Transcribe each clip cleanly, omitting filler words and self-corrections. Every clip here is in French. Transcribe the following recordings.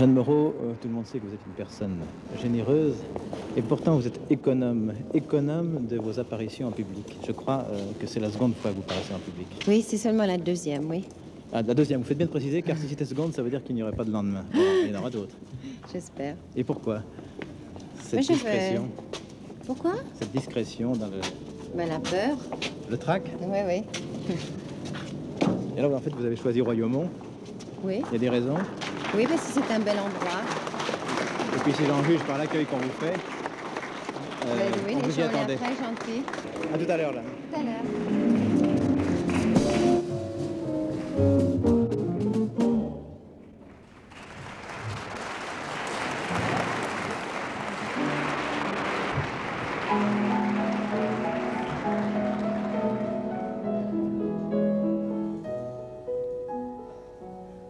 Jeanne Moreau, tout le monde sait que vous êtes une personne généreuse et pourtant vous êtes économe de vos apparitions en public. Je crois que c'est la seconde fois que vous paraissez en public. Oui, c'est seulement la deuxième, oui. Ah, la deuxième, vous faites bien de préciser, car si c'était seconde, ça veut dire qu'il n'y aurait pas de lendemain. Alors, il y en aura d'autres. J'espère. Et pourquoi cette Mais discrétion Pourquoi? Cette discrétion dans le... Ben, la peur. Le trac? Oui, oui. Et alors, en fait, vous avez choisi Royaumont. Oui. Il y a des raisons? Oui, parce que c'est un bel endroit. Et puis, si j'en juge par l'accueil qu'on vous fait, Oui, on les vous y gens ont l'air attendait. très gentils. À tout à l'heure, là. Tout à l'heure.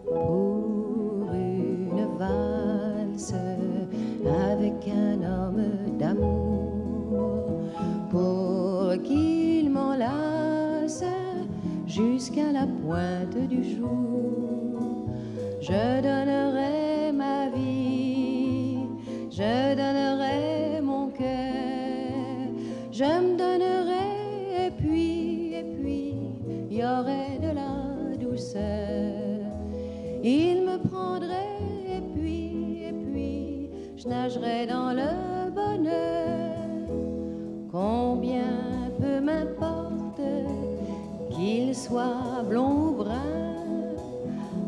Pour une valse avec un homme d'amour, pour qu'il m'enlace jusqu'à la pointe du jour, je donnerai ma vie, je donnerai mon cœur, je me donnerai, et puis, il y aurait de la douceur. Il me prendrait, et puis, je nagerais dans le bonheur. Combien peu m'importe qu'il soit blond ou brun,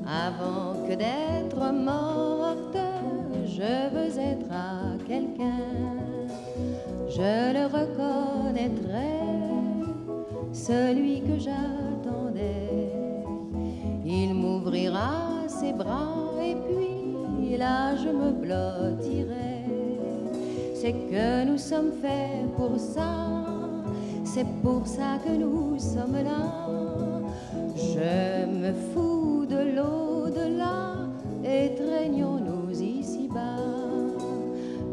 avant que d'être morte, je veux être à quelqu'un. Je le reconnaîtrai, celui que j'attendais. Il m'ouvrira ses bras et puis là je me blottirai. C'est que nous sommes faits pour ça, c'est pour ça que nous sommes là. Je me fous de l'au-delà, étreignons-nous ici-bas.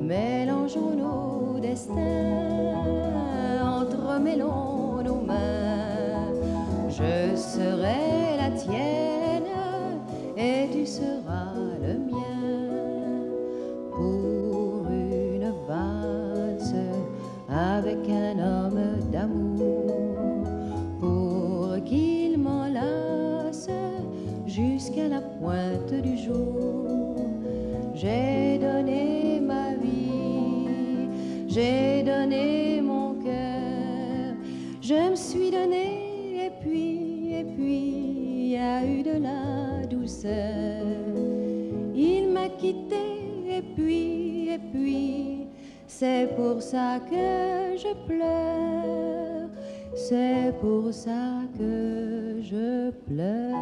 Mélangeons nos destins, entremêlons nos mains. Je serai la tienne et tu seras le mien. Pour une valse avec un homme d'amour, pour qu'il m'enlace jusqu'à la pointe du jour. J'ai donné ma vie, j'ai donné mon cœur, je me suis donné, et puis il y a eu de la douceur. Il m'a quitté, et puis c'est pour ça que je pleure, c'est pour ça que je pleure.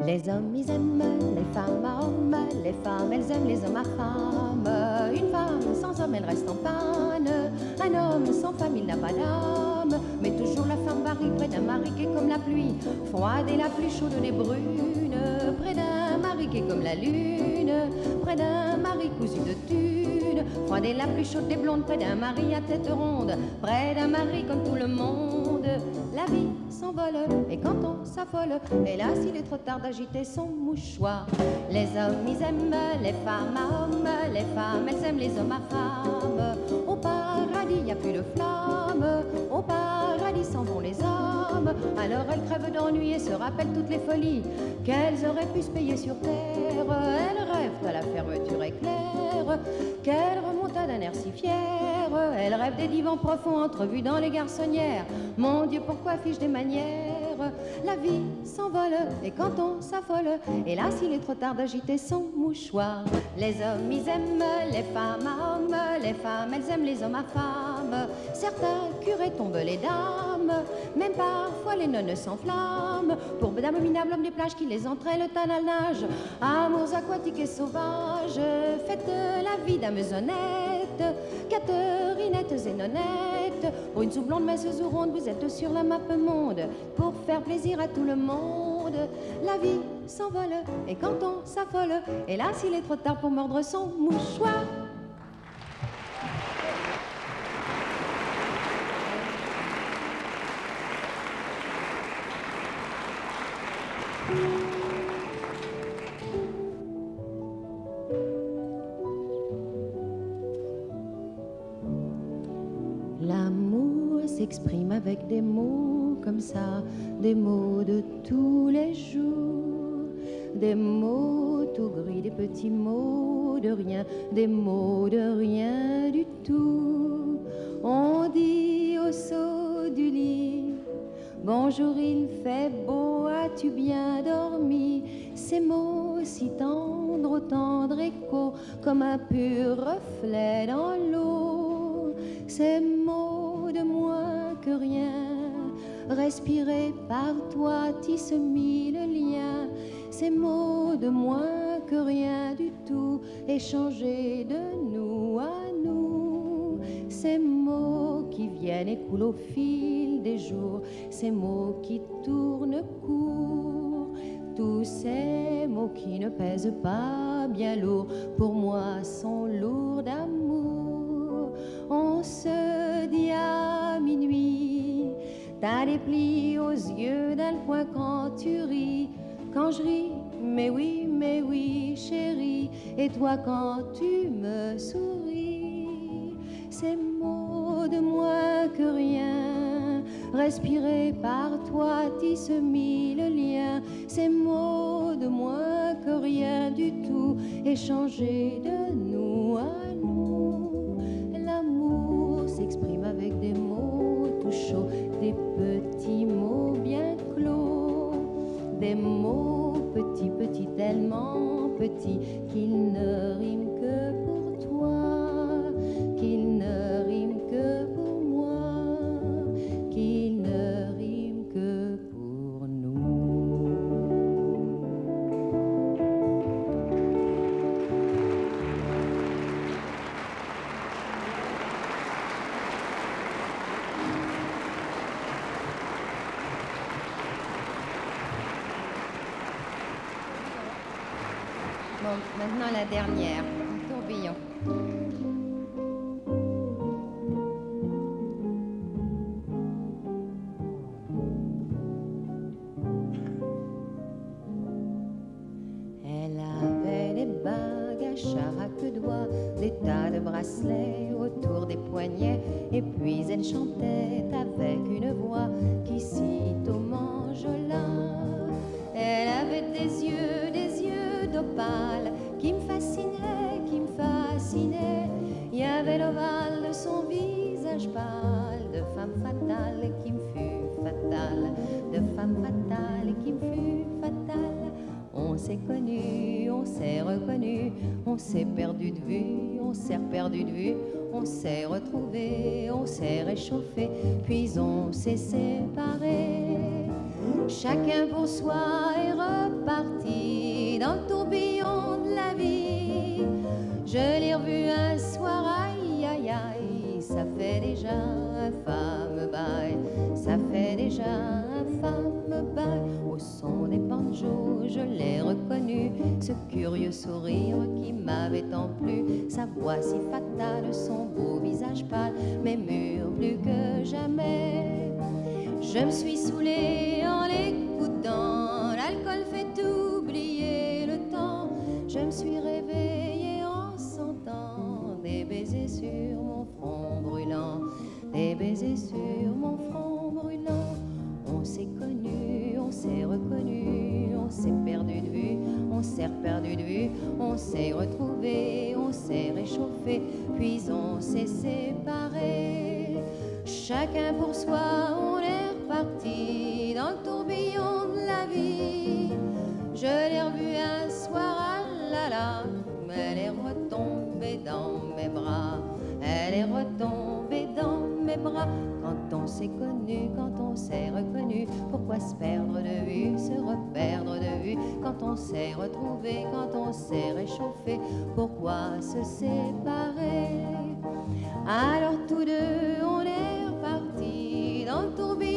Les hommes, ils aiment les femmes à hommes, les femmes, elles aiment les hommes à femmes. Une femme sans homme, elle reste en panne. Un homme sans femme, il n'a pas d'âme. Mais toujours la femme varie près d'un mari qui est comme la pluie, froide et la plus chaude des brunes. Près d'un mari qui est comme la lune, près d'un mari cousu de thunes. Froide et la plus chaude des blondes, près d'un mari à tête ronde, près d'un mari comme tout le monde. La vie s'envole et quand on s'affole, hélas il est trop tard d'agiter son mouchoir. Les hommes ils aiment les femmes à hommes, les femmes elles aiment les hommes à femmes. Au paradis y a plus de flammes, au paradis s'en vont les hommes. Alors elles crèvent d'ennui et se rappellent toutes les folies qu'elles auraient pu se payer sur terre. Elles rêvent à la fermeture éclair, qu'elles remontent d'un air si fier. Elles rêvent des divans profonds entrevus dans les garçonnières. Mon Dieu, pourquoi fiche des manières? La vie s'envole et quand on s'affole, hélas il est trop tard d'agiter son mouchoir. Les hommes ils aiment les femmes à hommes, les femmes elles aiment les hommes à femmes. Certains curés tombent les dames, même parfois les nonnes s'enflamment pour d'abominables hommes des plages qui les entraînent à la nage. Amours aquatiques et sauvages, faites la vie dames honnêtes, Catherine, Zénonette, brune sous blonde, mince ou ronde, vous êtes sur la map monde. Pour faire plaisir à tout le monde, la vie s'envole, et quand on s'affole, hélas il est trop tard pour mordre son mouchoir. L'amour s'exprime avec des mots comme ça, des mots de tous les jours, des mots tout gris, des petits mots de rien, des mots de rien du tout. On dit au saut du lit, bonjour, il fait beau, as-tu bien dormi? Ces mots si tendres, au tendre écho, comme un pur reflet dans l'eau. Ces mots de moins que rien, respirés par toi, tissent mille liens. Ces mots de moins que rien du tout, échangés de nous à nous. Ces mots qui viennent et coulent au fil des jours, ces mots qui tournent court. Tous ces mots qui ne pèsent pas bien lourd, pour moi sont lourds d'amour. On se dit à minuit, t'as des plis aux yeux d'un coin quand tu ris. Quand je ris, mais oui, chérie, et toi quand tu me souris. Ces mots de moins que rien, respirés par toi, tissent mille liens. Ces mots de moins que rien du tout, échangés de nous à nous. L'amour s'exprime avec des mots tout chauds, des petits mots bien clos, des mots petits, petits, tellement petits qu'ils ne riment que pour toi, qu'ils ne riment que pour moi, qu'ils ne riment que pour nous. Bon, maintenant la dernière, un tourbillon. Elle avait des bagues à chaque doigt, des tas de bracelets autour des poignets, et puis elle chantait avec une voix qui sitôt m'enjola. Elle avait des yeux d'opale qui me fascinaient, qui me fascinaient. Il y avait l'ovale de son visage pâle, de femme fatale qui me fut fatale, de femme fatale qui me fut fatale. On s'est connus, on s'est reconnus, on s'est perdu de vue, on s'est perdu de vue, on s'est retrouvés, on s'est réchauffés, puis on s'est séparés. Chacun pour soi est reparti dans le tourbillon de la vie. Je l'ai revu un soir, aïe aïe aïe, ça fait déjà un femme bail, ça fait déjà un femme bail. Au son des banjos, je l'ai reconnu, ce curieux sourire qui m'avait tant plu, sa voix si fatale, son beau visage pâle, mais mûr plus que jamais. Je me suis saoulée en l'écoutant, l'alcool fait oublier le temps. Je me suis réveillée en sentant des baisers sur mon front brûlant, des baisers sur mon front brûlant. On s'est connus, on s'est reconnus, on s'est perdu de vue, on s'est perdu de vue, on s'est retrouvés, on s'est réchauffés, puis on s'est séparés. Chacun pour soi, on est reparti dans le tourbillon de la vie. Je l'ai revue un soir, ah là là, elle est retombée dans mes bras, elle est retombée dans mes mes bras. Quand on s'est connu, quand on s'est reconnu, pourquoi se perdre de vue, se reperdre de vue? Quand on s'est retrouvé, quand on s'est réchauffé, pourquoi se séparer? Alors tous deux on est repartis dans le tourbillon